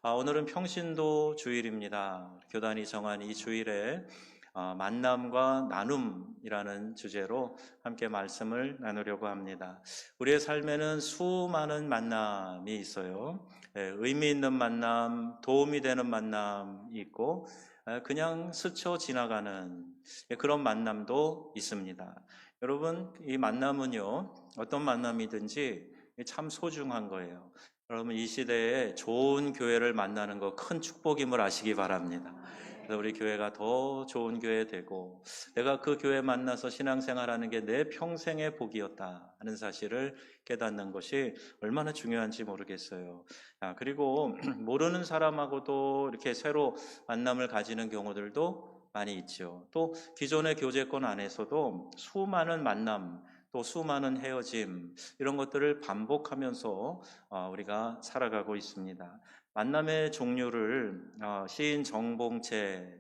오늘은 평신도 주일입니다. 교단이 정한 이 주일에 만남과 나눔이라는 주제로 함께 말씀을 나누려고 합니다. 우리의 삶에는 수많은 만남이 있어요. 의미 있는 만남, 도움이 되는 만남이 있고 그냥 스쳐 지나가는 그런 만남도 있습니다. 여러분, 이 만남은요, 어떤 만남이든지 참 소중한 거예요. 여러분, 이 시대에 좋은 교회를 만나는 거 큰 축복임을 아시기 바랍니다. 그래서 우리 교회가 더 좋은 교회 되고 내가 그 교회 만나서 신앙생활하는 게 내 평생의 복이었다 하는 사실을 깨닫는 것이 얼마나 중요한지 모르겠어요. 그리고 모르는 사람하고도 이렇게 새로 만남을 가지는 경우들도 많이 있죠. 또 기존의 교제권 안에서도 수많은 만남, 또 수많은 헤어짐, 이런 것들을 반복하면서 우리가 살아가고 있습니다. 만남의 종류를 시인 정봉채는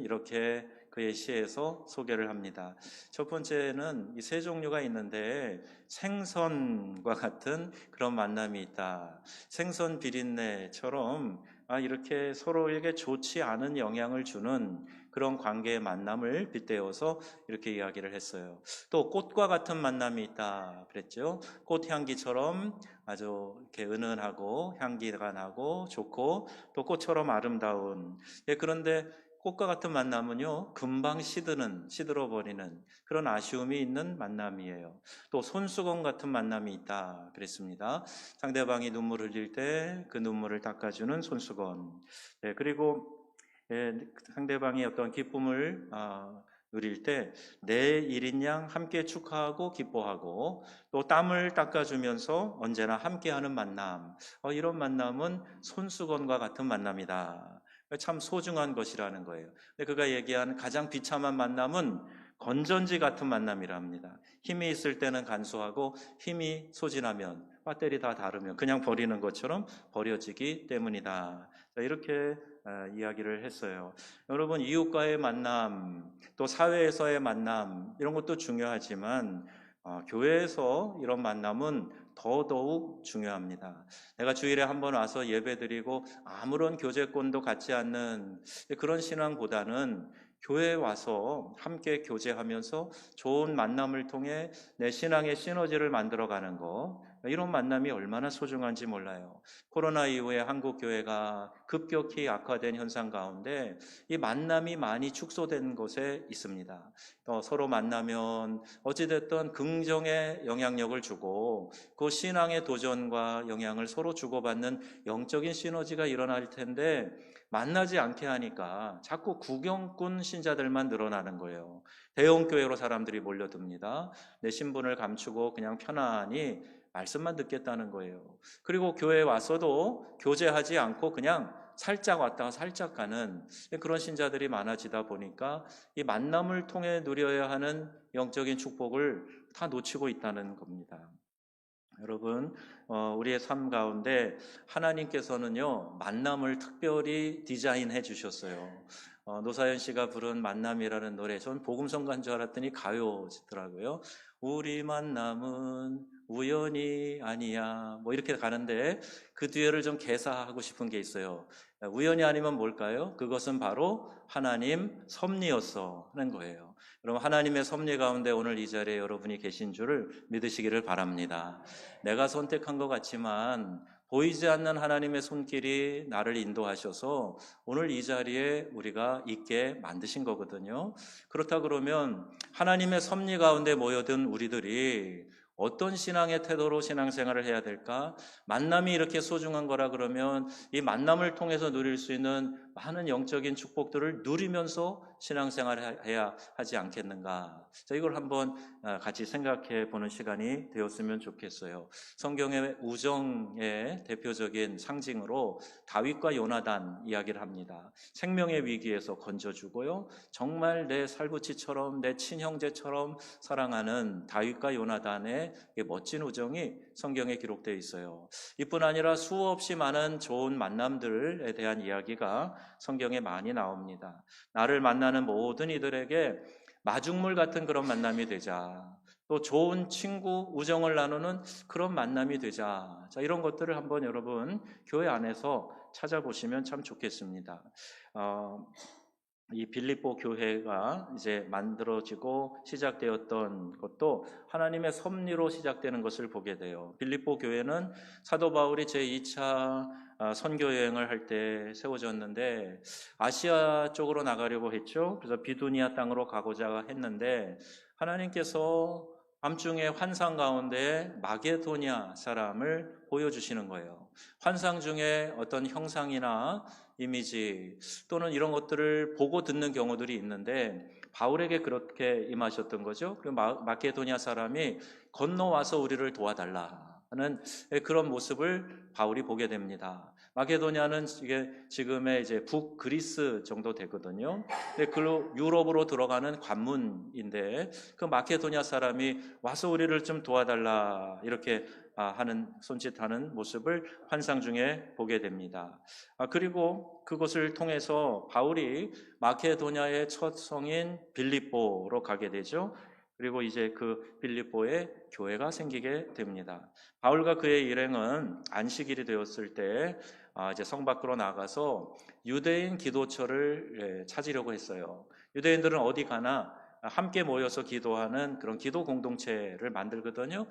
이렇게 그의 시에서 소개를 합니다. 첫 번째는 이 세 종류가 있는데 생선과 같은 그런 만남이 있다. 생선 비린내처럼 이렇게 서로에게 좋지 않은 영향을 주는 그런 관계의 만남을 빗대어서 이렇게 이야기를 했어요. 또 꽃과 같은 만남이 있다 그랬죠. 꽃향기처럼 아주 이렇게 은은하고 향기가 나고 좋고 또 꽃처럼 아름다운. 그런데 꽃과 같은 만남은요, 금방 시들어버리는 그런 아쉬움이 있는 만남이에요. 또 손수건 같은 만남이 있다 그랬습니다. 상대방이 눈물을 흘릴 때 그 눈물을 닦아주는 손수건. 그리고 상대방이 어떤 기쁨을 누릴 때 내 일인 양 함께 축하하고 기뻐하고 또 땀을 닦아주면서 언제나 함께하는 만남. 이런 만남은 손수건과 같은 만남이다. 참 소중한 것이라는 거예요. 근데 그가 얘기한 가장 비참한 만남은 건전지 같은 만남이라 합니다. 힘이 있을 때는 간소하고 힘이 소진하면 배터리 다 닳으면 그냥 버리는 것처럼 버려지기 때문이다. 이렇게 이야기를 했어요. 여러분, 이웃과의 만남, 또 사회에서의 만남, 이런 것도 중요하지만 교회에서 이런 만남은 더더욱 중요합니다. 내가 주일에 한번 와서 예배드리고 아무런 교제권도 갖지 않는 그런 신앙보다는 교회에 와서 함께 교제하면서 좋은 만남을 통해 내 신앙의 시너지를 만들어가는 거, 이런 만남이 얼마나 소중한지 몰라요. 코로나 이후에 한국 교회가 급격히 악화된 현상 가운데 이 만남이 많이 축소된 곳에 있습니다. 서로 만나면 어찌됐든 긍정의 영향력을 주고 그 신앙의 도전과 영향을 서로 주고받는 영적인 시너지가 일어날 텐데 만나지 않게 하니까 자꾸 구경꾼 신자들만 늘어나는 거예요. 대형 교회로 사람들이 몰려듭니다. 내 신분을 감추고 그냥 편안히 말씀만 듣겠다는 거예요. 그리고 교회에 와서도 교제하지 않고 그냥 살짝 왔다가 살짝 가는 그런 신자들이 많아지다 보니까 이 만남을 통해 누려야 하는 영적인 축복을 다 놓치고 있다는 겁니다. 여러분, 우리의 삶 가운데 하나님께서는요, 만남을 특별히 디자인해 주셨어요. 노사연 씨가 부른 만남이라는 노래, 전 복음성가인 줄 알았더니 가요더라고요. 우리 만남은 우연이 아니야. 뭐 이렇게 가는데 그 뒤에를 좀 개사하고 싶은 게 있어요. 우연이 아니면 뭘까요? 그것은 바로 하나님 섭리였어 하는 거예요. 여러분, 하나님의 섭리 가운데 오늘 이 자리에 여러분이 계신 줄을 믿으시기를 바랍니다. 내가 선택한 것 같지만 보이지 않는 하나님의 손길이 나를 인도하셔서 오늘 이 자리에 우리가 있게 만드신 거거든요. 그렇다 그러면 하나님의 섭리 가운데 모여든 우리들이 어떤 신앙의 태도로 신앙생활을 해야 될까? 만남이 이렇게 소중한 거라 그러면 이 만남을 통해서 누릴 수 있는 많은 영적인 축복들을 누리면서 신앙생활을 해야 하지 않겠는가? 이걸 한번 같이 생각해 보는 시간이 되었으면 좋겠어요. 성경의 우정의 대표적인 상징으로 다윗과 요나단 이야기를 합니다. 생명의 위기에서 건져주고요. 정말 내 살부치처럼 내 친형제처럼 사랑하는 다윗과 요나단의 멋진 우정이 성경에 기록되어 있어요. 이뿐 아니라 수없이 많은 좋은 만남들에 대한 이야기가 성경에 많이 나옵니다. 나를 만나는 모든 이들에게 마중물 같은 그런 만남이 되자. 또 좋은 친구, 우정을 나누는 그런 만남이 되자. 이런 것들을 한번 여러분 교회 안에서 찾아보시면 참 좋겠습니다. 이 빌립보 교회가 이제 만들어지고 시작되었던 것도 하나님의 섭리로 시작되는 것을 보게 돼요. 빌립보 교회는 사도 바울이 제2차 선교 여행을 할 때 세워졌는데 아시아 쪽으로 나가려고 했죠. 그래서 비두니아 땅으로 가고자 했는데 하나님께서 밤중에 환상 가운데 마게도냐 사람을 보여주시는 거예요. 환상 중에 어떤 형상이나 이미지 또는 이런 것들을 보고 듣는 경우들이 있는데 바울에게 그렇게 임하셨던 거죠. 그리고 마게도냐 사람이 건너와서 우리를 도와달라 하는 그런 모습을 바울이 보게 됩니다. 마게도냐는 이게 지금의 이제 북그리스 정도 되거든요. 근데 그 유럽으로 들어가는 관문인데 그 마게도냐 사람이 와서 우리를 좀 도와달라 이렇게 하는 손짓하는 모습을 환상 중에 보게 됩니다. 그리고 그것을 통해서 바울이 마케도냐의 첫 성인 빌립보로 가게 되죠. 그리고 이제 그 빌립보에 교회가 생기게 됩니다. 바울과 그의 일행은 안식일이 되었을 때 이제 성 밖으로 나가서 유대인 기도처를 찾으려고 했어요. 유대인들은 어디 가나 함께 모여서 기도하는 그런 기도 공동체를 만들거든요.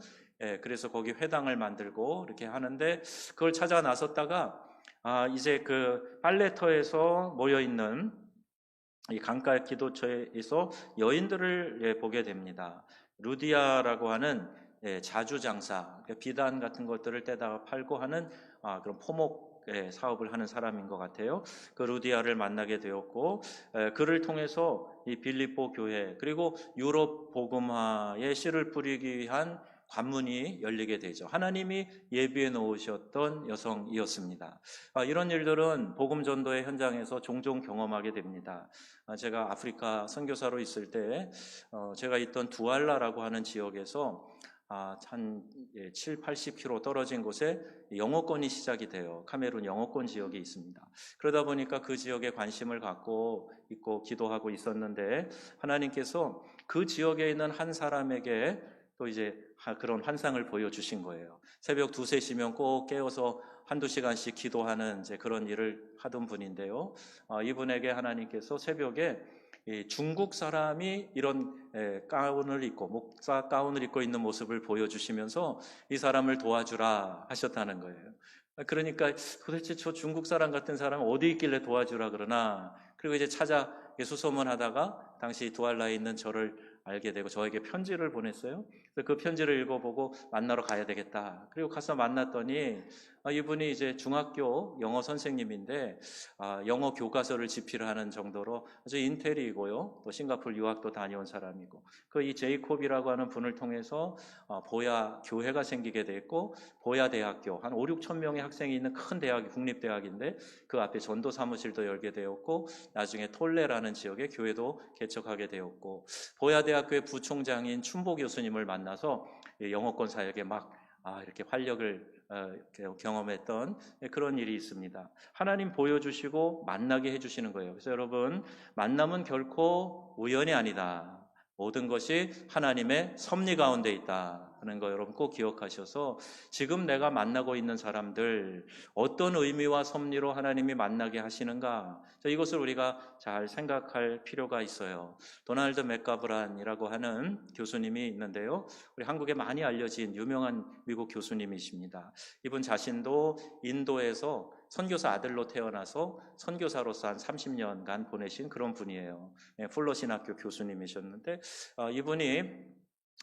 그래서 거기 회당을 만들고 이렇게 하는데 그걸 찾아 나섰다가 이제 그 빨래터에서 모여 있는 이 강가 기도처에서 여인들을 보게 됩니다. 루디아라고 하는 자주장사, 비단 같은 것들을 떼다가 팔고 하는 그런 포목 사업을 하는 사람인 것 같아요. 그 루디아를 만나게 되었고 그를 통해서 이 빌립보 교회 그리고 유럽 복음화에 씨를 뿌리기 위한 관문이 열리게 되죠. 하나님이 예비해 놓으셨던 여성이었습니다. 이런 일들은 복음 전도의 현장에서 종종 경험하게 됩니다. 제가 아프리카 선교사로 있을 때 제가 있던 두알라라고 하는 지역에서 한 7, 80km 떨어진 곳에 영어권이 시작이 돼요. 카메룬 영어권 지역이 있습니다. 그러다 보니까 그 지역에 관심을 갖고 있고 기도하고 있었는데 하나님께서 그 지역에 있는 한 사람에게 또 이제 그런 환상을 보여주신 거예요. 새벽 2, 3시면 꼭 깨워서 한두 시간씩 기도하는 이제 그런 일을 하던 분인데요. 이분에게 하나님께서 새벽에 중국 사람이 이런 가운을 입고 목사 가운을 입고 있는 모습을 보여주시면서 이 사람을 도와주라 하셨다는 거예요. 그러니까 도대체 저 중국 사람 같은 사람은 어디 있길래 도와주라 그러나 그리고 이제 찾아 수소문하다가 당시 두알라에 있는 저를 알게 되고 저에게 편지를 보냈어요. 그래서 그 편지를 읽어보고 만나러 가야 되겠다. 그리고 가서 만났더니 이분이 이제 중학교 영어 선생님인데 영어 교과서를 집필하는 정도로 아주 인텔이고요. 또 싱가포르 유학도 다녀온 사람이고 그 이 제이콥이라고 하는 분을 통해서 보야 교회가 생기게 됐고 보야 대학교 한 5, 6천 명의 학생이 있는 큰 대학이 국립대학인데 그 앞에 전도 사무실도 열게 되었고 나중에 톨레라는 지역에 교회도 개척하게 되었고 보야 대학교의 부총장인 춘보 교수님을 만나서 영어권 사역에 막 이렇게 활력을 경험했던 그런 일이 있습니다. 하나님 보여주시고 만나게 해주시는 거예요. 그래서 여러분 만남은 결코 우연이 아니다. 모든 것이 하나님의 섭리 가운데 있다 하는 거 여러분 꼭 기억하셔서 지금 내가 만나고 있는 사람들 어떤 의미와 섭리로 하나님이 만나게 하시는가 이것을 우리가 잘 생각할 필요가 있어요. 도널드 맥가브란이라고 하는 교수님이 있는데요. 우리 한국에 많이 알려진 유명한 미국 교수님이십니다. 이분 자신도 인도에서 선교사 아들로 태어나서 선교사로서 한 30년간 보내신 그런 분이에요. 플러신학교 교수님이셨는데 이분이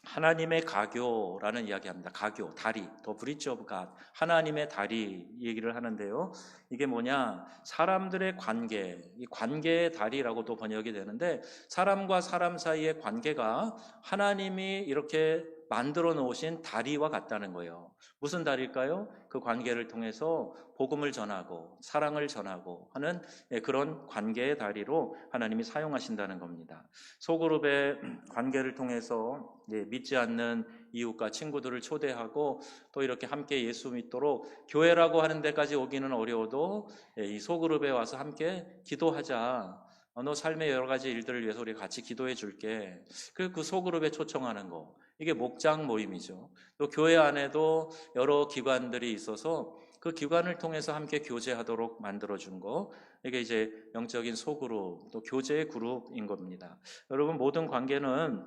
하나님의 가교라는 이야기합니다. 가교, 다리, 더 브릿지 오브 갓, 하나님의 다리 얘기를 하는데요. 이게 뭐냐? 사람들의 관계, 이 관계의 다리라고도 번역이 되는데 사람과 사람 사이의 관계가 하나님이 이렇게 만들어 놓으신 다리와 같다는 거예요. 무슨 다리일까요? 그 관계를 통해서 복음을 전하고 사랑을 전하고 하는 그런 관계의 다리로 하나님이 사용하신다는 겁니다. 소그룹의 관계를 통해서 믿지 않는 이웃과 친구들을 초대하고 또 이렇게 함께 예수 믿도록 교회라고 하는 데까지 오기는 어려워도 이 소그룹에 와서 함께 기도하자. 너 삶의 여러 가지 일들을 위해서 우리 같이 기도해 줄게. 그 소그룹에 초청하는 거. 이게 목장 모임이죠. 또 교회 안에도 여러 기관들이 있어서 그 기관을 통해서 함께 교제하도록 만들어준 거, 이게 이제 영적인 소그룹, 또 교제의 그룹인 겁니다. 여러분, 모든 관계는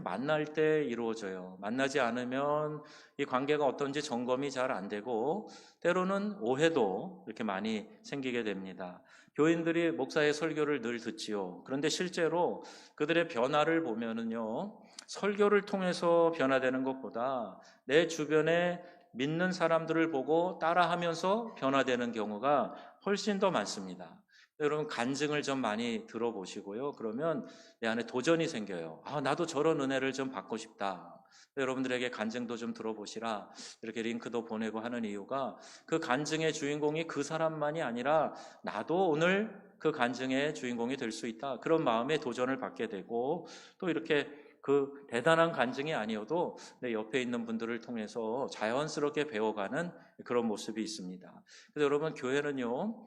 만날 때 이루어져요. 만나지 않으면 이 관계가 어떤지 점검이 잘 안 되고, 때로는 오해도 이렇게 많이 생기게 됩니다. 교인들이 목사의 설교를 늘 듣지요. 그런데 실제로 그들의 변화를 보면은요, 설교를 통해서 변화되는 것보다 내 주변에 믿는 사람들을 보고 따라하면서 변화되는 경우가 훨씬 더 많습니다. 여러분, 간증을 좀 많이 들어보시고요. 그러면 내 안에 도전이 생겨요. 나도 저런 은혜를 좀 받고 싶다. 여러분들에게 간증도 좀 들어보시라, 이렇게 링크도 보내고 하는 이유가, 그 간증의 주인공이 그 사람만이 아니라 나도 오늘 그 간증의 주인공이 될 수 있다, 그런 마음에 도전을 받게 되고, 또 이렇게 그 대단한 간증이 아니어도 내 옆에 있는 분들을 통해서 자연스럽게 배워가는 그런 모습이 있습니다. 그래서 여러분, 교회는요,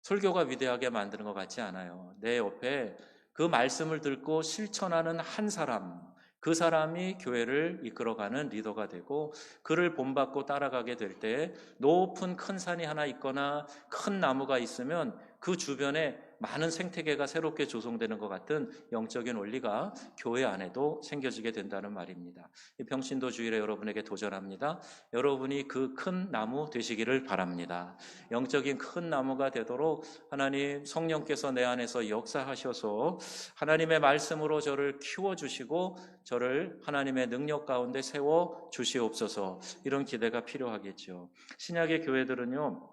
설교가 위대하게 만드는 것 같지 않아요. 내 옆에 그 말씀을 듣고 실천하는 한 사람, 그 사람이 교회를 이끌어가는 리더가 되고, 그를 본받고 따라가게 될 때 높은 큰 산이 하나 있거나 큰 나무가 있으면 그 주변에 많은 생태계가 새롭게 조성되는 것 같은 영적인 원리가 교회 안에도 생겨지게 된다는 말입니다. 평신도 주일에 여러분에게 도전합니다. 여러분이 그 큰 나무 되시기를 바랍니다. 영적인 큰 나무가 되도록 하나님 성령께서 내 안에서 역사하셔서 하나님의 말씀으로 저를 키워주시고 저를 하나님의 능력 가운데 세워 주시옵소서, 이런 기대가 필요하겠죠. 신약의 교회들은요,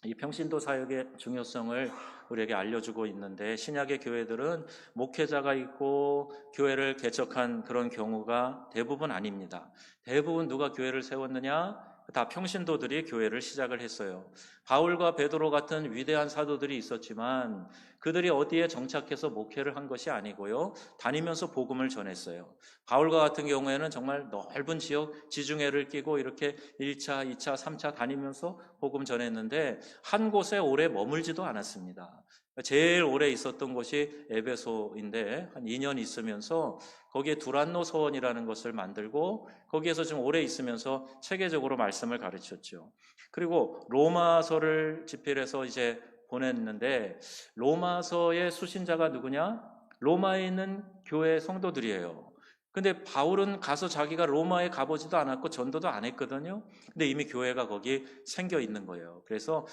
이 평신도 사역의 중요성을 우리에게 알려주고 있는데, 신약의 교회들은 목회자가 있고 교회를 개척한 그런 경우가 대부분 아닙니다. 대부분 누가 교회를 세웠느냐? 다 평신도들이 교회를 시작을 했어요. 바울과 베드로 같은 위대한 사도들이 있었지만 그들이 어디에 정착해서 목회를 한 것이 아니고요, 다니면서 복음을 전했어요. 바울과 같은 경우에는 정말 넓은 지역 지중해를 끼고 이렇게 1차, 2차, 3차 다니면서 복음 전했는데 한 곳에 오래 머물지도 않았습니다. 제일 오래 있었던 곳이 에베소인데 한 2년 있으면서 거기에 두란노 서원이라는 것을 만들고 거기에서 좀 오래 있으면서 체계적으로 말씀을 가르쳤죠. 그리고 로마서를 집필해서 이제 보냈는데, 로마서의 수신자가 누구냐? 로마에 있는 교회 성도들이에요. 근데 바울은 가서 자기가 로마에 가보지도 않았고 전도도 안 했거든요. 근데 이미 교회가 거기 생겨 있는 거예요. 그래서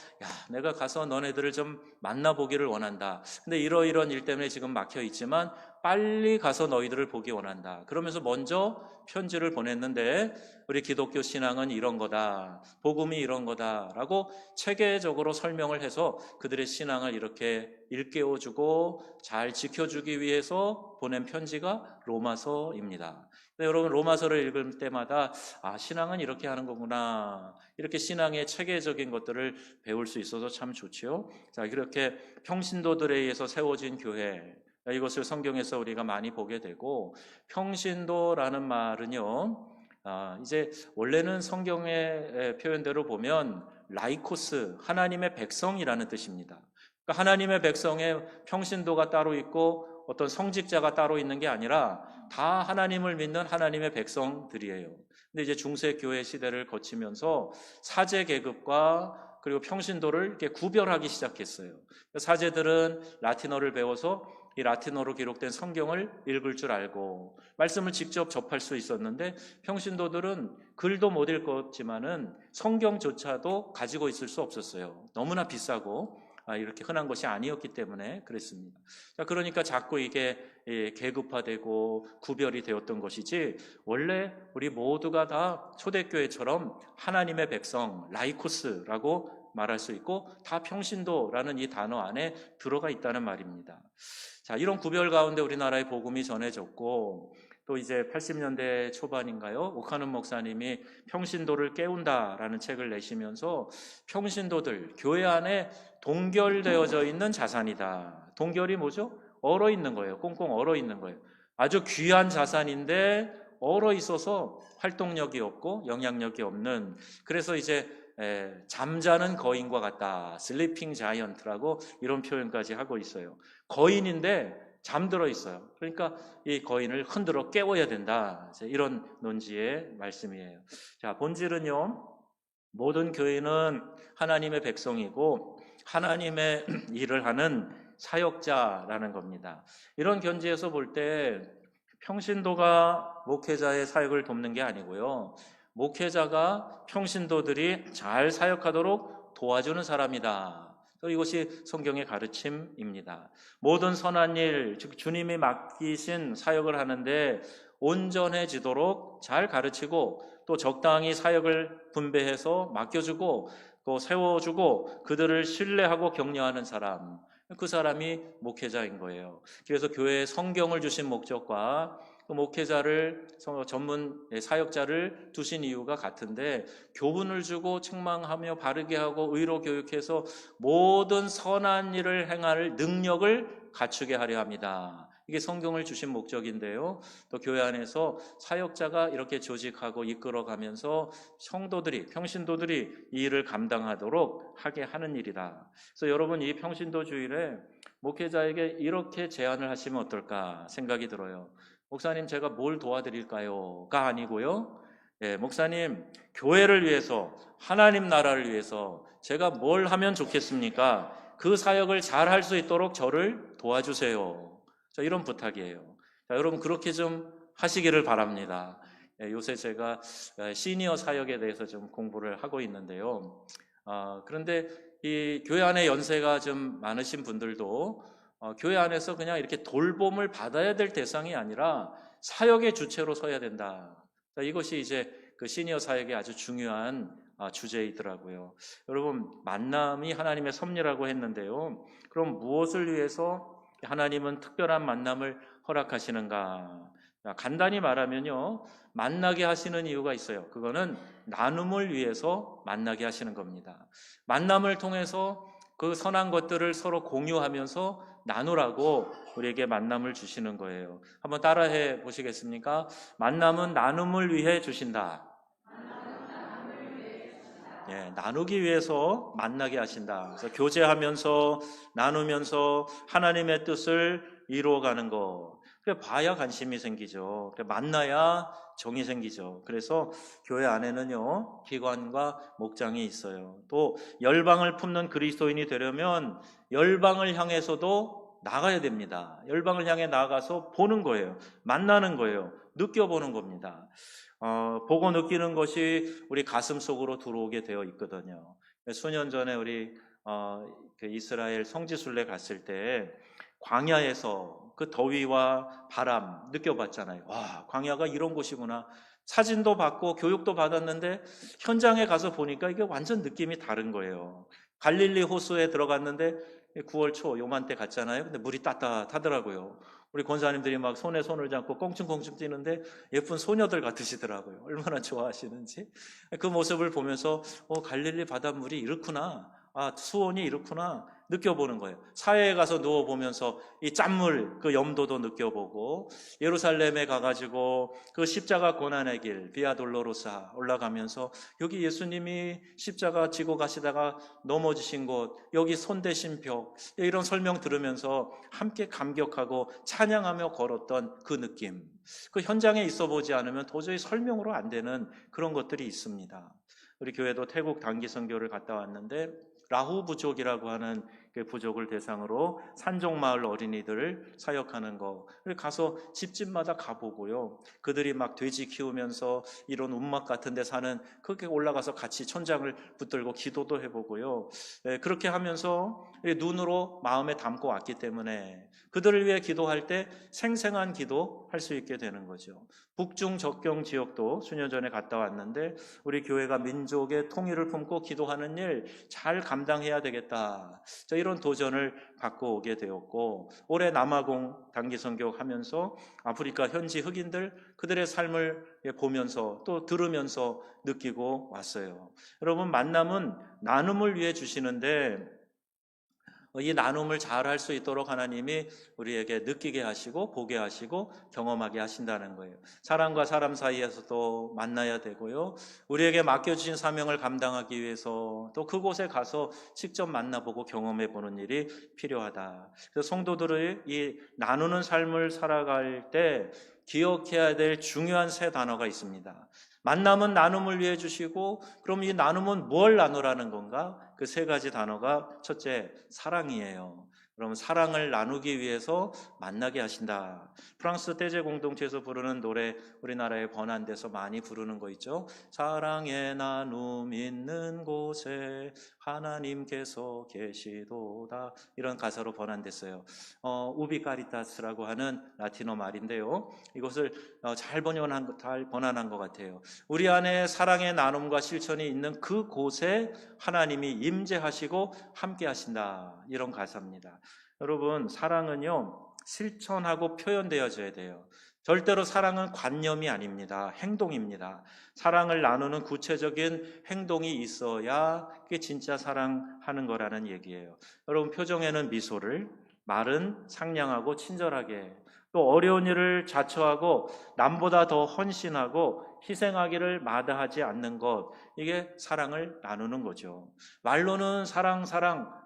내가 가서 너네들을 좀 만나보기를 원한다. 근데 이러이러한 일 때문에 지금 막혀 있지만 빨리 가서 너희들을 보기 원한다. 그러면서 먼저 편지를 보냈는데, 우리 기독교 신앙은 이런 거다, 복음이 이런 거다라고 체계적으로 설명을 해서 그들의 신앙을 이렇게 일깨워주고 잘 지켜주기 위해서 보낸 편지가 로마서입니다. 여러분, 로마서를 읽을 때마다 신앙은 이렇게 하는 거구나, 이렇게 신앙의 체계적인 것들을 배울 수 있어서 참 좋지요. 자, 이렇게 평신도들에 의해서 세워진 교회, 이것을 성경에서 우리가 많이 보게 되고, 평신도라는 말은요, 이제 원래는 성경의 표현대로 보면 라이코스, 하나님의 백성이라는 뜻입니다. 그러니까 하나님의 백성의 평신도가 따로 있고 어떤 성직자가 따로 있는 게 아니라 다 하나님을 믿는 하나님의 백성들이에요. 근데 이제 중세교회 시대를 거치면서 사제 계급과 그리고 평신도를 이렇게 구별하기 시작했어요. 사제들은 라틴어를 배워서 이 라틴어로 기록된 성경을 읽을 줄 알고 말씀을 직접 접할 수 있었는데, 평신도들은 글도 못 읽었지만은 성경조차도 가지고 있을 수 없었어요. 너무나 비싸고 이렇게 흔한 것이 아니었기 때문에 그랬습니다. 자, 그러니까 자꾸 이게 계급화되고 구별이 되었던 것이지, 원래 우리 모두가 다 초대교회처럼 하나님의 백성, 라이코스라고 말할 수 있고 다 평신도라는 이 단어 안에 들어가 있다는 말입니다. 자, 이런 구별 가운데 우리나라의 복음이 전해졌고, 또 이제 80년대 초반인가요? 오카는 목사님이 평신도를 깨운다라는 책을 내시면서 평신도들, 교회 안에 동결되어져 있는 자산이다. 동결이 뭐죠? 얼어 있는 거예요. 꽁꽁 얼어 있는 거예요. 아주 귀한 자산인데 얼어 있어서 활동력이 없고 영향력이 없는, 그래서 이제 잠자는 거인과 같다, 슬리핑 자이언트라고 이런 표현까지 하고 있어요. 거인인데 잠들어 있어요. 그러니까 이 거인을 흔들어 깨워야 된다, 이런 논지의 말씀이에요. 자, 본질은요, 모든 교인은 하나님의 백성이고 하나님의 일을 하는 사역자라는 겁니다. 이런 견지에서 볼 때 평신도가 목회자의 사역을 돕는 게 아니고요. 목회자가 평신도들이 잘 사역하도록 도와주는 사람이다. 이것이 성경의 가르침입니다. 모든 선한 일, 즉 주님이 맡기신 사역을 하는데 온전해지도록 잘 가르치고 또 적당히 사역을 분배해서 맡겨주고 또 세워주고 그들을 신뢰하고 격려하는 사람, 그 사람이 목회자인 거예요. 그래서 교회에 성경을 주신 목적과 그 목회자를 전문 사역자를 두신 이유가 같은데 교훈을 주고 책망하며 바르게 하고 의로 교육해서 모든 선한 일을 행할 능력을 갖추게 하려 합니다. 이게 성경을 주신 목적인데요. 또 교회 안에서 사역자가 이렇게 조직하고 이끌어가면서 성도들이, 평신도들이 이 일을 감당하도록 하게 하는 일이다. 그래서 여러분 이 평신도 주일에 목회자에게 이렇게 제안을 하시면 어떨까 생각이 들어요. 목사님 제가 뭘 도와드릴까요?가 아니고요. 목사님 교회를 위해서 하나님 나라를 위해서 제가 뭘 하면 좋겠습니까? 그 사역을 잘 할 수 있도록 저를 도와주세요. 자, 이런 부탁이에요. 자, 여러분 그렇게 좀 하시기를 바랍니다. 요새 제가 시니어 사역에 대해서 좀 공부를 하고 있는데요. 그런데 이 교회 안에 연세가 좀 많으신 분들도 교회 안에서 그냥 이렇게 돌봄을 받아야 될 대상이 아니라 사역의 주체로 서야 된다. 자, 이것이 이제 그 시니어 사역의 아주 중요한 주제이더라고요. 여러분 만남이 하나님의 섭리라고 했는데요. 그럼 무엇을 위해서 하나님은 특별한 만남을 허락하시는가? 간단히 말하면요, 만나게 하시는 이유가 있어요. 그거는 나눔을 위해서 만나게 하시는 겁니다. 만남을 통해서 그 선한 것들을 서로 공유하면서 나누라고 우리에게 만남을 주시는 거예요. 한번 따라해 보시겠습니까? 만남은 나눔을 위해 주신다. 나누기 위해서 만나게 하신다. 그래서 교제하면서 나누면서 하나님의 뜻을 이루어가는 거. 그래 봐야 관심이 생기죠. 그래 만나야 정이 생기죠. 그래서 교회 안에는요 기관과 목장이 있어요. 또 열방을 품는 그리스도인이 되려면 열방을 향해서도 나가야 됩니다. 열방을 향해 나가서 보는 거예요. 만나는 거예요. 느껴보는 겁니다. 보고 느끼는 것이 우리 가슴 속으로 들어오게 되어 있거든요. 수년 전에 우리 그 이스라엘 성지순례 갔을 때 광야에서 그 더위와 바람 느껴봤잖아요. 와, 광야가 이런 곳이구나. 사진도 받고 교육도 받았는데 현장에 가서 보니까 이게 완전 느낌이 다른 거예요. 갈릴리 호수에 들어갔는데 9월 초 요맘때 갔잖아요. 근데 물이 따뜻하더라고요. 우리 권사님들이 막 손에 손을 잡고 꽁충꽁충 뛰는데 예쁜 소녀들 같으시더라고요. 얼마나 좋아하시는지. 그 모습을 보면서 갈릴리 바닷물이 이렇구나. 수온이 이렇구나. 느껴보는 거예요. 사회에 가서 누워보면서 이 짠물, 그 염도도 느껴보고 예루살렘에 가가지고 그 십자가 고난의 길, 비아 돌로로사 올라가면서 여기 예수님이 십자가 지고 가시다가 넘어지신 곳, 여기 손대신 벽, 이런 설명 들으면서 함께 감격하고 찬양하며 걸었던 그 느낌. 그 현장에 있어 보지 않으면 도저히 설명으로 안 되는 그런 것들이 있습니다. 우리 교회도 태국 단기 선교를 갔다 왔는데 라후 부족이라고 하는 그 부족을 대상으로 산종마을 어린이들을 사역하는 거. 가서 집집마다 가보고요. 그들이 막 돼지 키우면서 이런 운막 같은 데 사는 그렇게 올라가서 같이 천장을 붙들고 기도도 해보고요. 그렇게 하면서 눈으로 마음에 담고 왔기 때문에 그들을 위해 기도할 때 생생한 기도 할 수 있게 되는 거죠. 북중 접경 지역도 수년 전에 갔다 왔는데 우리 교회가 민족의 통일을 품고 기도하는 일 잘 감당해야 되겠다. 이런 도전을 갖고 오게 되었고 올해 남아공 단기 선교 하면서 아프리카 현지 흑인들 그들의 삶을 보면서 또 들으면서 느끼고 왔어요. 여러분 만남은 나눔을 위해 주시는데 이 나눔을 잘 할 수 있도록 하나님이 우리에게 느끼게 하시고 보게 하시고 경험하게 하신다는 거예요. 사람과 사람 사이에서도 만나야 되고요. 우리에게 맡겨주신 사명을 감당하기 위해서 또 그곳에 가서 직접 만나보고 경험해보는 일이 필요하다. 그래서 성도들의 이 나누는 삶을 살아갈 때 기억해야 될 중요한 세 단어가 있습니다. 만남은 나눔을 위해 주시고, 그럼 이 나눔은 뭘 나누라는 건가? 그 세 가지 단어가 첫째, 사랑이에요. 그러면 사랑을 나누기 위해서 만나게 하신다. 프랑스 떼제 공동체에서 부르는 노래, 우리나라에 번안돼서 많이 부르는 거 있죠. 사랑의 나눔 있는 곳에 하나님께서 계시도다. 이런 가사로 번안됐어요. 우비 카리타스라고 하는 라틴어 말인데요. 이것을 잘 번안한 것 같아요. 우리 안에 사랑의 나눔과 실천이 있는 그 곳에 하나님이 임재하시고 함께 하신다. 이런 가사입니다. 여러분, 사랑은요, 실천하고 표현되어져야 돼요. 절대로 사랑은 관념이 아닙니다. 행동입니다. 사랑을 나누는 구체적인 행동이 있어야 그게 진짜 사랑하는 거라는 얘기예요. 여러분, 표정에는 미소를, 말은 상냥하고 친절하게, 또 어려운 일을 자처하고 남보다 더 헌신하고 희생하기를 마다하지 않는 것, 이게 사랑을 나누는 거죠. 말로는 사랑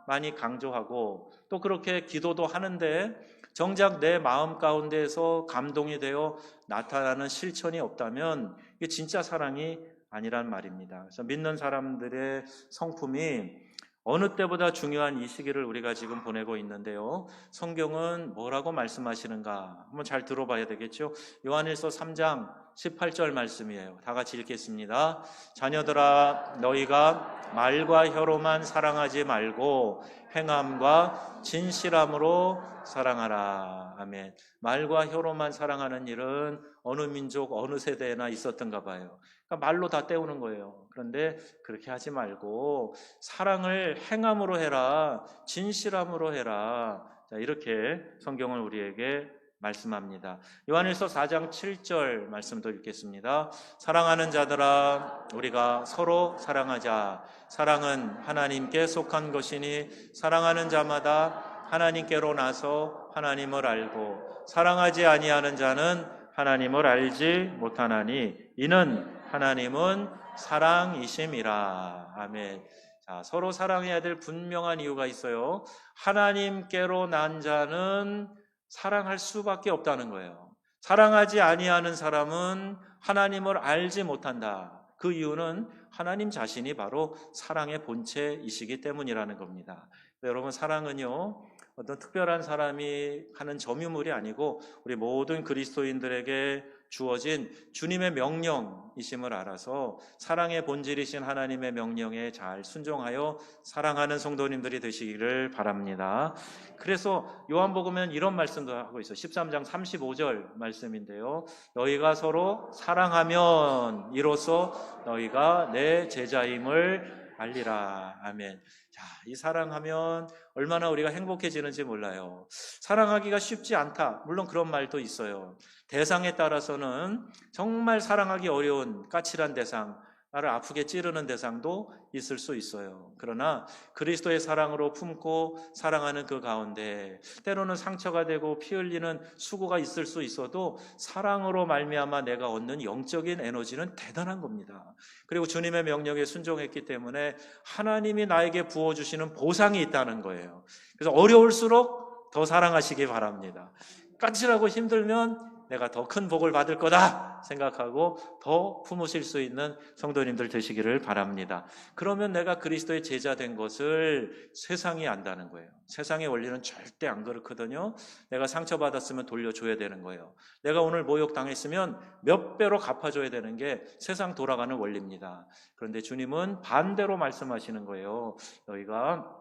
많이 강조하고 또 그렇게 기도도 하는데 정작 내 마음 가운데에서 감동이 되어 나타나는 실천이 없다면 이게 진짜 사랑이 아니란 말입니다. 그래서 믿는 사람들의 성품이 어느 때보다 중요한 이 시기를 우리가 지금 보내고 있는데요. 성경은 뭐라고 말씀하시는가 한번 잘 들어봐야 되겠죠. 요한일서 3장 18절 말씀이에요. 다 같이 읽겠습니다. 자녀들아, 너희가 말과 혀로만 사랑하지 말고 행함과 진실함으로 사랑하라. 아멘. 말과 혀로만 사랑하는 일은 어느 민족, 어느 세대나 있었던가 봐요. 그러니까 말로 다 때우는 거예요. 그런데 그렇게 하지 말고 사랑을 행함으로 해라. 진실함으로 해라. 자, 이렇게 성경은 우리에게 말씀합니다. 요한일서 4장 7절 말씀도 읽겠습니다. 사랑하는 자들아, 우리가 서로 사랑하자. 사랑은 하나님께 속한 것이니 사랑하는 자마다 하나님께로 나서 하나님을 알고 사랑하지 아니하는 자는 하나님을 알지 못하나니 이는 하나님은 사랑이심이라. 아멘. 자, 서로 사랑해야 될 분명한 이유가 있어요. 하나님께로 난 자는 사랑할 수밖에 없다는 거예요. 사랑하지 아니하는 사람은 하나님을 알지 못한다. 그 이유는 하나님 자신이 바로 사랑의 본체이시기 때문이라는 겁니다. 여러분, 사랑은요, 어떤 특별한 사람이 하는 점유물이 아니고 우리 모든 그리스도인들에게 주어진 주님의 명령이심을 알아서 사랑의 본질이신 하나님의 명령에 잘 순종하여 사랑하는 성도님들이 되시기를 바랍니다. 그래서 요한복음은 이런 말씀도 하고 있어요. 13장 35절 말씀인데요. 너희가 서로 사랑하면 이로써 너희가 내 제자임을 알리라. 아멘. 자, 이 사랑하면 얼마나 우리가 행복해지는지 몰라요. 사랑하기가 쉽지 않다. 물론 그런 말도 있어요. 대상에 따라서는 정말 사랑하기 어려운 까칠한 대상, 나를 아프게 찌르는 대상도 있을 수 있어요. 그러나 그리스도의 사랑으로 품고 사랑하는 그 가운데 때로는 상처가 되고 피 흘리는 수고가 있을 수 있어도 사랑으로 말미암아 내가 얻는 영적인 에너지는 대단한 겁니다. 그리고 주님의 명령에 순종했기 때문에 하나님이 나에게 부어주시는 보상이 있다는 거예요. 그래서 어려울수록 더 사랑하시기 바랍니다. 까칠하고 힘들면 내가 더 큰 복을 받을 거다 생각하고 더 품으실 수 있는 성도님들 되시기를 바랍니다. 그러면 내가 그리스도의 제자 된 것을 세상이 안다는 거예요. 세상의 원리는 절대 안 그렇거든요. 내가 상처받았으면 돌려줘야 되는 거예요. 내가 오늘 모욕당했으면 몇 배로 갚아줘야 되는 게 세상 돌아가는 원리입니다. 그런데 주님은 반대로 말씀하시는 거예요. 너희가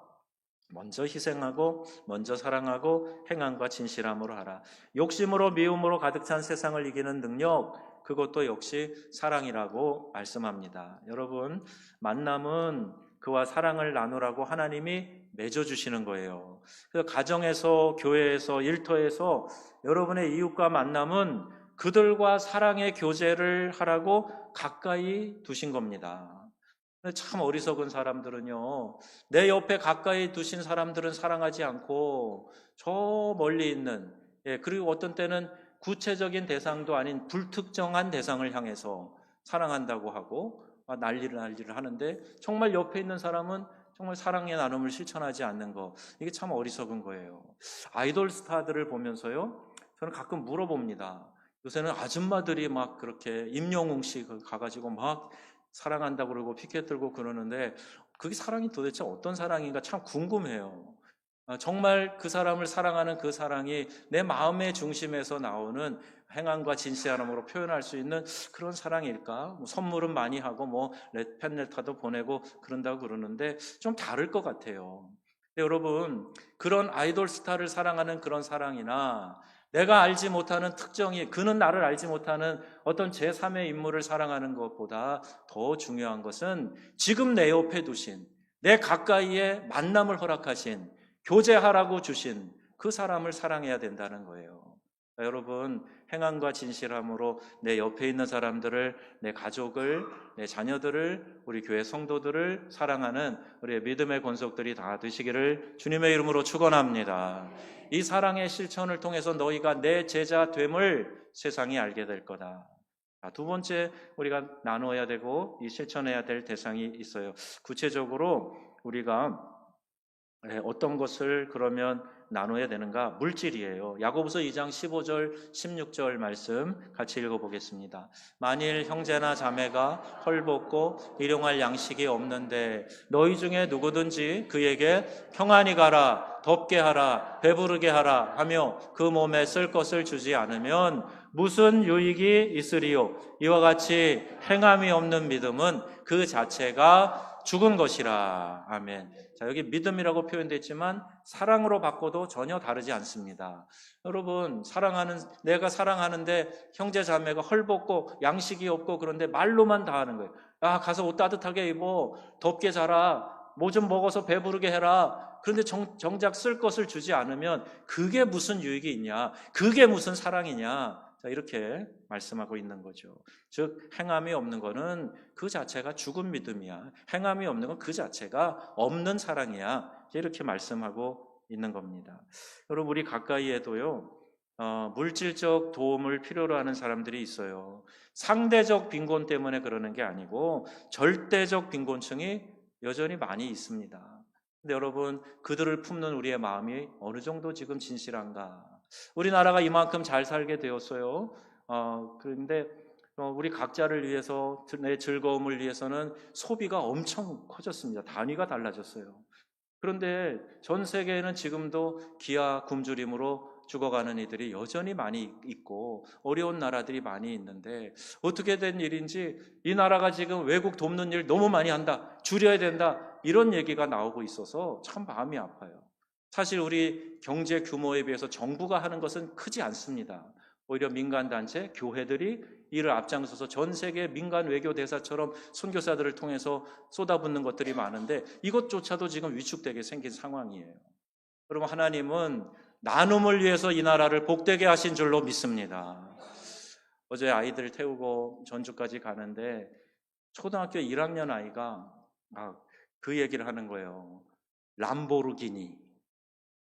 먼저 희생하고 먼저 사랑하고 행함과 진실함으로 하라. 욕심으로 미움으로 가득 찬 세상을 이기는 능력, 그것도 역시 사랑이라고 말씀합니다. 여러분, 만남은 그와 사랑을 나누라고 하나님이 맺어주시는 거예요. 그래서 가정에서, 교회에서, 일터에서 여러분의 이웃과 만남은 그들과 사랑의 교제를 하라고 가까이 두신 겁니다. 참 어리석은 사람들은요, 내 옆에 가까이 두신 사람들은 사랑하지 않고 저 멀리 있는, 그리고 어떤 때는 구체적인 대상도 아닌 불특정한 대상을 향해서 사랑한다고 하고 난리를 하는데 정말 옆에 있는 사람은 정말 사랑의 나눔을 실천하지 않는 거, 이게 참 어리석은 거예요. 아이돌 스타들을 보면서요, 저는 가끔 물어봅니다. 요새는 아줌마들이 막 그렇게 임영웅 씨 가가지고 막 사랑한다고 그러고 피켓 들고 그러는데 그게 사랑이 도대체 어떤 사랑인가 참 궁금해요. 정말 그 사람을 사랑하는 그 사랑이 내 마음의 중심에서 나오는 행함과 진실함으로 표현할 수 있는 그런 사랑일까? 뭐 선물은 많이 하고 뭐 팬레터도 보내고 그런다고 그러는데 좀 다를 것 같아요. 근데 여러분, 그런 아이돌 스타를 사랑하는 그런 사랑이나 내가 알지 못하는 특정이, 그는 나를 알지 못하는 어떤 제3의 인물을 사랑하는 것보다 더 중요한 것은 지금 내 옆에 두신, 내 가까이에 만남을 허락하신, 교제하라고 주신 그 사람을 사랑해야 된다는 거예요. 여러분, 행함과 진실함으로 내 옆에 있는 사람들을, 내 가족을, 내 자녀들을, 우리 교회 성도들을 사랑하는 우리의 믿음의 권속들이 다 되시기를 주님의 이름으로 축원합니다. 이 사랑의 실천을 통해서 너희가 내 제자 됨을 세상이 알게 될 거다. 두 번째, 우리가 나눠야 되고 이 실천해야 될 대상이 있어요. 구체적으로 우리가 어떤 것을 그러면 나눠야 되는가? 물질이에요. 야고보서 2장 15절 16절 말씀 같이 읽어보겠습니다. 만일 형제나 자매가 헐벗고 일용할 양식이 없는데 너희 중에 누구든지 그에게 평안히 가라, 덥게 하라, 배부르게 하라 하며 그 몸에 쓸 것을 주지 않으면 무슨 유익이 있으리요? 이와 같이 행함이 없는 믿음은 그 자체가 죽은 것이라. 아멘. 자, 여기 믿음이라고 표현됐지만 사랑으로 바꿔도 전혀 다르지 않습니다. 여러분, 내가 사랑하는데 형제 자매가 헐벗고 양식이 없고 그런데 말로만 다 하는 거예요. 야, 가서 옷 따뜻하게 입어, 덥게 자라, 뭐 좀 먹어서 배부르게 해라. 그런데 정작 쓸 것을 주지 않으면 그게 무슨 유익이 있냐? 그게 무슨 사랑이냐? 자, 이렇게 말씀하고 있는 거죠. 즉, 행함이 없는 거는 그 자체가 죽은 믿음이야. 행함이 없는 건 그 자체가 없는 사랑이야. 이렇게 말씀하고 있는 겁니다. 여러분, 우리 가까이에도요, 물질적 도움을 필요로 하는 사람들이 있어요. 상대적 빈곤 때문에 그러는 게 아니고 절대적 빈곤층이 여전히 많이 있습니다. 근데 여러분, 그들을 품는 우리의 마음이 어느 정도 지금 진실한가? 우리나라가 이만큼 잘 살게 되었어요. 그런데 우리 각자를 위해서, 내 즐거움을 위해서는 소비가 엄청 커졌습니다. 단위가 달라졌어요. 그런데 전 세계에는 지금도 기아 굶주림으로 죽어가는 이들이 여전히 많이 있고 어려운 나라들이 많이 있는데 어떻게 된 일인지 이 나라가 지금 외국 돕는 일 너무 많이 한다, 줄여야 된다, 이런 얘기가 나오고 있어서 참 마음이 아파요. 사실 우리 경제 규모에 비해서 정부가 하는 것은 크지 않습니다. 오히려 민간단체, 교회들이 이를 앞장서서 전 세계 민간 외교 대사처럼 선교사들을 통해서 쏟아붓는 것들이 많은데 이것조차도 지금 위축되게 생긴 상황이에요. 여러분, 하나님은 나눔을 위해서 이 나라를 복되게 하신 줄로 믿습니다. 어제 아이들 태우고 전주까지 가는데 초등학교 1학년 아이가 그 얘기를 하는 거예요.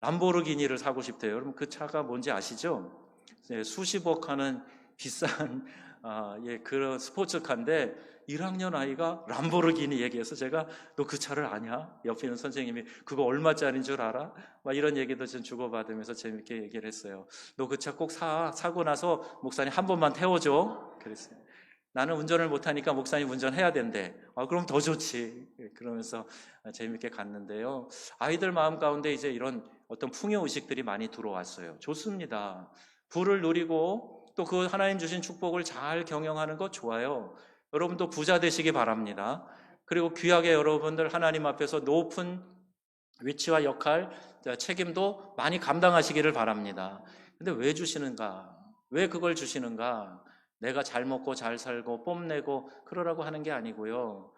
람보르기니를 사고 싶대요. 여러분, 그 차가 뭔지 아시죠? 수십억 하는 비싼 그런 스포츠카인데 1학년 아이가 람보르기니 얘기해서 제가 너 그 차를 아냐? 옆에 있는 선생님이 그거 얼마짜리인 줄 알아? 막 이런 얘기도 좀 주고받으면서 재밌게 얘기를 했어요. 너 그 차 꼭 사고 나서 목사님 한 번만 태워줘. 그랬어요. 나는 운전을 못하니까 목사님 운전해야 된대. 그럼 더 좋지. 그러면서 재밌게 갔는데요. 아이들 마음 가운데 이제 이런 어떤 풍요의식들이 많이 들어왔어요. 좋습니다. 부를 누리고 또 그 하나님 주신 축복을 잘 경영하는 것 좋아요. 여러분도 부자 되시기 바랍니다. 그리고 귀하게 여러분들 하나님 앞에서 높은 위치와 역할, 책임도 많이 감당하시기를 바랍니다. 근데 왜 주시는가? 왜 그걸 주시는가? 내가 잘 먹고 잘 살고 뽐내고 그러라고 하는 게 아니고요.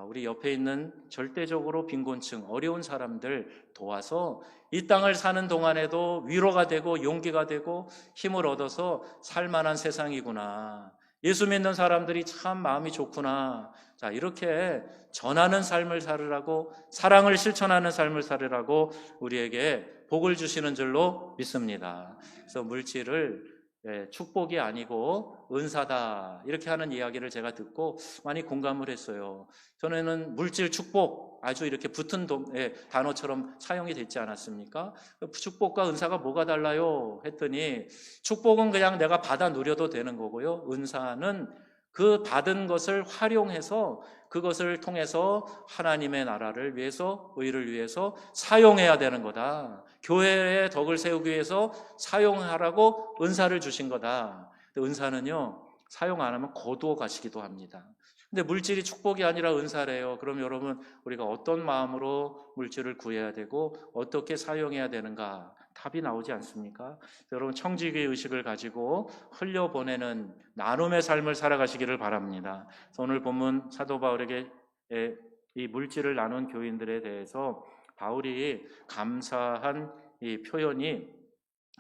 우리 옆에 있는 절대적으로 빈곤층, 어려운 사람들 도와서 이 땅을 사는 동안에도 위로가 되고 용기가 되고 힘을 얻어서 살만한 세상이구나. 예수 믿는 사람들이 참 마음이 좋구나. 자, 이렇게 전하는 삶을 살으라고, 사랑을 실천하는 삶을 살으라고 우리에게 복을 주시는 줄로 믿습니다. 그래서 물질을 축복이 아니고 은사다 이렇게 하는 이야기를 제가 듣고 많이 공감을 했어요. 전에는 물질 축복 아주 이렇게 붙은 단어처럼 사용이 됐지 않았습니까? 축복과 은사가 뭐가 달라요? 했더니 축복은 그냥 내가 받아 누려도 되는 거고요. 은사는 그 받은 것을 활용해서 그것을 통해서 하나님의 나라를 위해서, 의를 위해서 사용해야 되는 거다. 교회의 덕을 세우기 위해서 사용하라고 은사를 주신 거다. 은사는요, 사용 안 하면 거두어 가시기도 합니다. 근데 물질이 축복이 아니라 은사래요. 그럼 여러분, 우리가 어떤 마음으로 물질을 구해야 되고 어떻게 사용해야 되는가? 답이 나오지 않습니까? 여러분, 청지기 의식을 가지고 흘려보내는 나눔의 삶을 살아가시기를 바랍니다. 그래서 오늘 본문 사도 바울에게 이 물질을 나눈 교인들에 대해서 바울이 감사한 이 표현이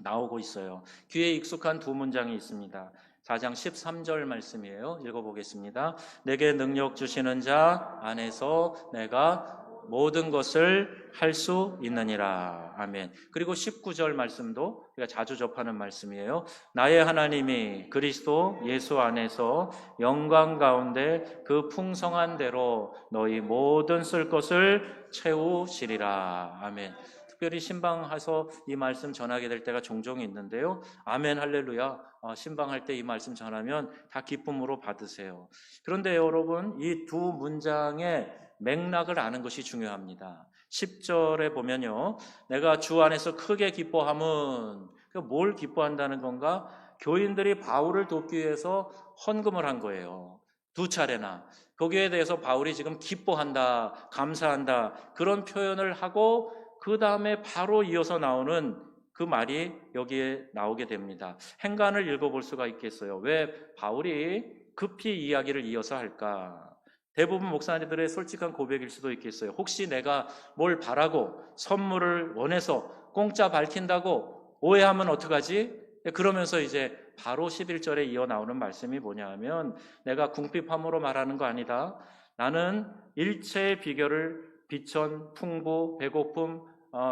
나오고 있어요. 귀에 익숙한 두 문장이 있습니다. 4장 13절 말씀이에요. 읽어보겠습니다. 내게 능력 주시는 자 안에서 내가 모든 것을 할 수 있느니라. 아멘. 그리고 19절 말씀도 우리가 자주 접하는 말씀이에요. 나의 하나님이 그리스도 예수 안에서 영광 가운데 그 풍성한 대로 너희 모든 쓸 것을 채우시리라. 아멘. 특별히 신방해서 이 말씀 전하게 될 때가 종종 있는데요. 아멘 할렐루야. 신방할 때 이 말씀 전하면 다 기쁨으로 받으세요. 그런데 여러분, 이 두 문장의 맥락을 아는 것이 중요합니다. 10절에 보면요, 내가 주 안에서 크게 기뻐함은, 뭘 기뻐한다는 건가? 교인들이 바울을 돕기 위해서 헌금을 한 거예요. 두 차례나. 거기에 대해서 바울이 지금 기뻐한다, 감사한다, 그런 표현을 하고 그 다음에 바로 이어서 나오는 그 말이 여기에 나오게 됩니다. 행간을 읽어볼 수가 있겠어요. 왜 바울이 급히 이야기를 이어서 할까? 대부분 목사님들의 솔직한 고백일 수도 있겠어요. 혹시 내가 뭘 바라고 선물을 원해서 공짜 밝힌다고 오해하면 어떡하지? 그러면서 이제 바로 11절에 이어 나오는 말씀이 뭐냐 하면, 내가 궁핍함으로 말하는 거 아니다. 나는 일체의 비결을 비천, 풍부, 배고픔,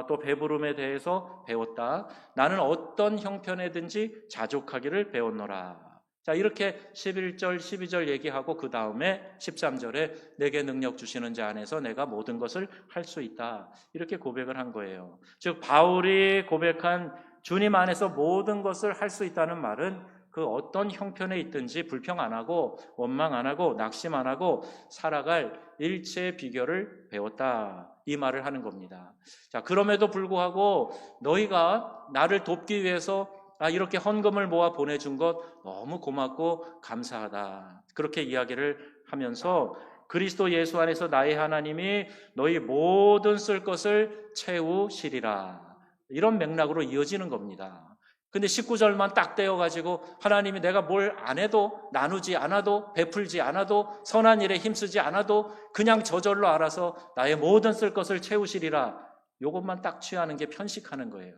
또 배부름에 대해서 배웠다. 나는 어떤 형편에든지 자족하기를 배웠노라. 자, 이렇게 11절, 12절 얘기하고 그 다음에 13절에 내게 능력 주시는 자 안에서 내가 모든 것을 할 수 있다. 이렇게 고백을 한 거예요. 즉 바울이 고백한 주님 안에서 모든 것을 할 수 있다는 말은 그 어떤 형편에 있든지 불평 안 하고 원망 안 하고 낙심 안 하고 살아갈 일체의 비결을 배웠다. 이 말을 하는 겁니다. 자, 그럼에도 불구하고 너희가 나를 돕기 위해서 이렇게 헌금을 모아 보내준 것 너무 고맙고 감사하다. 그렇게 이야기를 하면서 그리스도 예수 안에서 나의 하나님이 너희 모든 쓸 것을 채우시리라. 이런 맥락으로 이어지는 겁니다. 근데 19절만 딱 떼어가지고 하나님이 내가 뭘 안 해도, 나누지 않아도, 베풀지 않아도, 선한 일에 힘쓰지 않아도 그냥 저절로 알아서 나의 모든 쓸 것을 채우시리라. 이것만 딱 취하는 게 편식하는 거예요.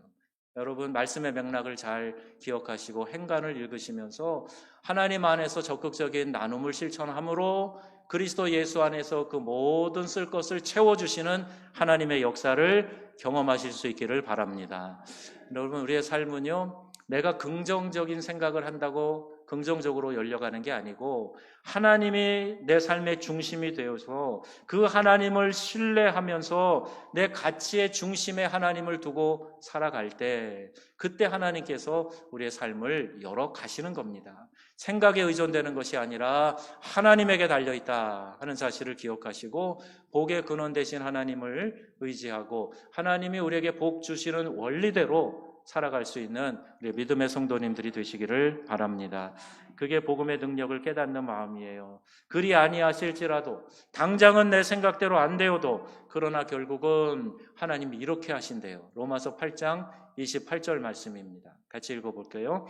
여러분, 말씀의 맥락을 잘 기억하시고 행간을 읽으시면서 하나님 안에서 적극적인 나눔을 실천함으로 그리스도 예수 안에서 그 모든 쓸 것을 채워주시는 하나님의 역사를 경험하실 수 있기를 바랍니다. 여러분, 우리의 삶은요, 내가 긍정적인 생각을 한다고 긍정적으로 열려가는 게 아니고 하나님이 내 삶의 중심이 되어서 그 하나님을 신뢰하면서 내 가치의 중심에 하나님을 두고 살아갈 때 그때 하나님께서 우리의 삶을 열어 가시는 겁니다. 생각에 의존되는 것이 아니라 하나님에게 달려있다 하는 사실을 기억하시고 복의 근원 되신 하나님을 의지하고 하나님이 우리에게 복 주시는 원리대로 살아갈 수 있는 우리 믿음의 성도님들이 되시기를 바랍니다. 그게 복음의 능력을 깨닫는 마음이에요. 그리 아니하실지라도 당장은 내 생각대로 안 되어도 그러나 결국은 하나님이 이렇게 하신대요. 로마서 8장 28절 말씀입니다. 같이 읽어볼게요.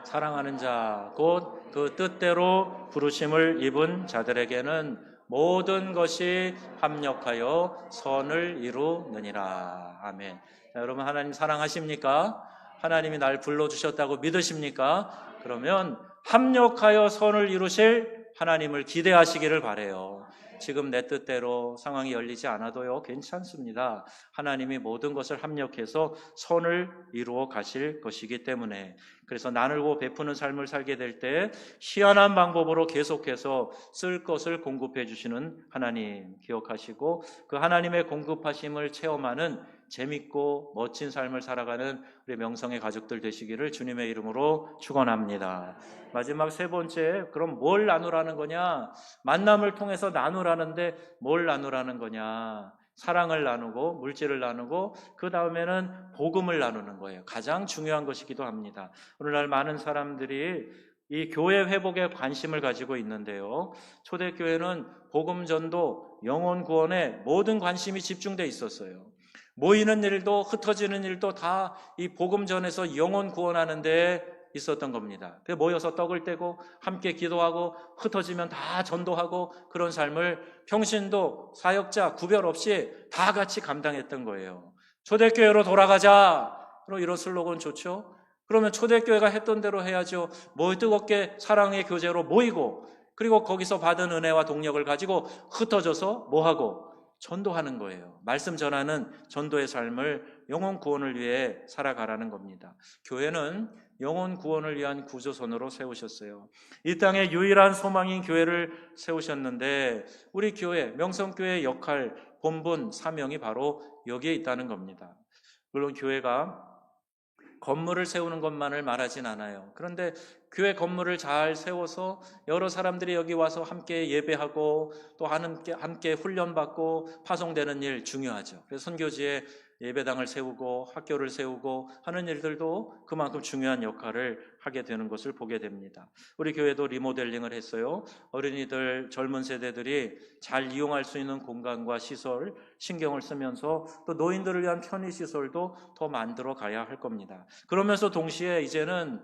사랑하는 자 곧 그 뜻대로 부르심을 입은 자들에게는 모든 것이 합력하여 선을 이루느니라. 아멘. 자, 여러분, 하나님 사랑하십니까? 하나님이 날 불러주셨다고 믿으십니까? 그러면 합력하여 선을 이루실 하나님을 기대하시기를 바라요. 지금 내 뜻대로 상황이 열리지 않아도요, 괜찮습니다. 하나님이 모든 것을 합력해서 선을 이루어 가실 것이기 때문에. 그래서 나누고 베푸는 삶을 살게 될 때 희한한 방법으로 계속해서 쓸 것을 공급해 주시는 하나님 기억하시고, 그 하나님의 공급하심을 체험하는 재밌고 멋진 삶을 살아가는 우리 명성의 가족들 되시기를 주님의 이름으로 축원합니다. 마지막 세 번째, 그럼 뭘 나누라는 거냐? 만남을 통해서 나누라는데 뭘 나누라는 거냐? 사랑을 나누고 물질을 나누고 그 다음에는 복음을 나누는 거예요. 가장 중요한 것이기도 합니다. 오늘날 많은 사람들이 이 교회 회복에 관심을 가지고 있는데요, 초대교회는 복음 전도, 영혼 구원에 모든 관심이 집중되어 있었어요. 모이는 일도 흩어지는 일도 다 이 복음 전에서 영혼 구원하는 데 있었던 겁니다. 모여서 떡을 떼고 함께 기도하고 흩어지면 다 전도하고 그런 삶을 평신도 사역자 구별 없이 다 같이 감당했던 거예요. 초대교회로 돌아가자, 이런 슬로건 좋죠. 그러면 초대교회가 했던 대로 해야죠. 뜨겁게 사랑의 교제로 모이고, 그리고 거기서 받은 은혜와 동력을 가지고 흩어져서 뭐하고? 전도하는 거예요. 말씀 전하는 전도의 삶을 영혼 구원을 위해 살아가라는 겁니다. 교회는 영혼 구원을 위한 구조선으로 세우셨어요. 이 땅의 유일한 소망인 교회를 세우셨는데, 우리 교회, 명성교회의 역할, 본분, 사명이 바로 여기에 있다는 겁니다. 물론 교회가 건물을 세우는 것만을 말하진 않아요. 그런데 교회 건물을 잘 세워서 여러 사람들이 여기 와서 함께 예배하고 또 함께 훈련받고 파송되는 일 중요하죠. 그래서 선교지에 예배당을 세우고 학교를 세우고 하는 일들도 그만큼 중요한 역할을 하게 되는 것을 보게 됩니다. 우리 교회도 리모델링을 했어요. 어린이들, 젊은 세대들이 잘 이용할 수 있는 공간과 시설, 신경을 쓰면서 또 노인들을 위한 편의시설도 더 만들어 가야 할 겁니다. 그러면서 동시에 이제는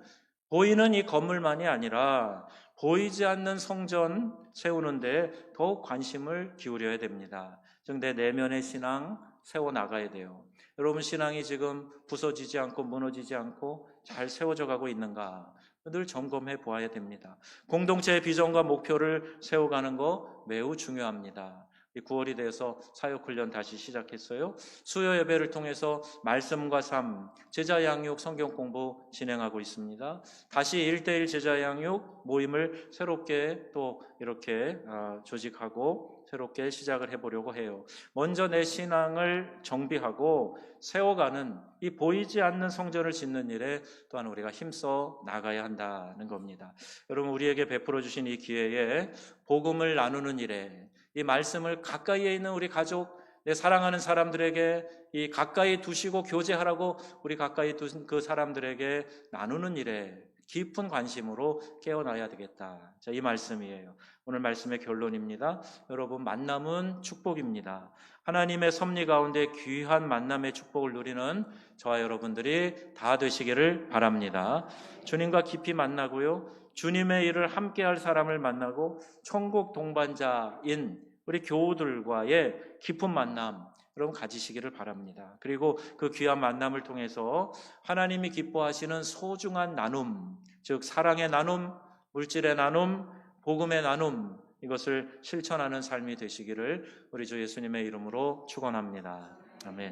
보이는 이 건물만이 아니라 보이지 않는 성전 세우는데 더욱 관심을 기울여야 됩니다. 즉, 내 내면의 신앙 세워나가야 돼요. 여러분, 신앙이 지금 부서지지 않고 무너지지 않고 잘 세워져 가고 있는가 늘 점검해 보아야 됩니다. 공동체의 비전과 목표를 세워가는 거 매우 중요합니다. 9월이 돼서 사역훈련 다시 시작했어요. 수요 예배를 통해서 말씀과 삶, 제자 양육, 성경 공부 진행하고 있습니다. 다시 1:1 제자 양육 모임을 새롭게 또 이렇게 조직하고 새롭게 시작을 해보려고 해요. 먼저 내 신앙을 정비하고 세워가는 이 보이지 않는 성전을 짓는 일에 또한 우리가 힘써 나가야 한다는 겁니다. 여러분, 우리에게 베풀어 주신 이 기회에 복음을 나누는 일에, 이 말씀을 가까이에 있는 우리 가족, 내 사랑하는 사람들에게 이 가까이 두시고 교제하라고 우리 가까이 두신 그 사람들에게 나누는 일에 깊은 관심으로 깨어나야 되겠다. 자, 이 말씀이에요. 오늘 말씀의 결론입니다. 여러분, 만남은 축복입니다. 하나님의 섭리 가운데 귀한 만남의 축복을 누리는 저와 여러분들이 다 되시기를 바랍니다. 주님과 깊이 만나고요, 주님의 일을 함께할 사람을 만나고 천국 동반자인 우리 교우들과의 깊은 만남 여러분 가지시기를 바랍니다. 그리고 그 귀한 만남을 통해서 하나님이 기뻐하시는 소중한 나눔, 즉 사랑의 나눔, 물질의 나눔, 복음의 나눔, 이것을 실천하는 삶이 되시기를 우리 주 예수님의 이름으로 축원합니다. 아멘.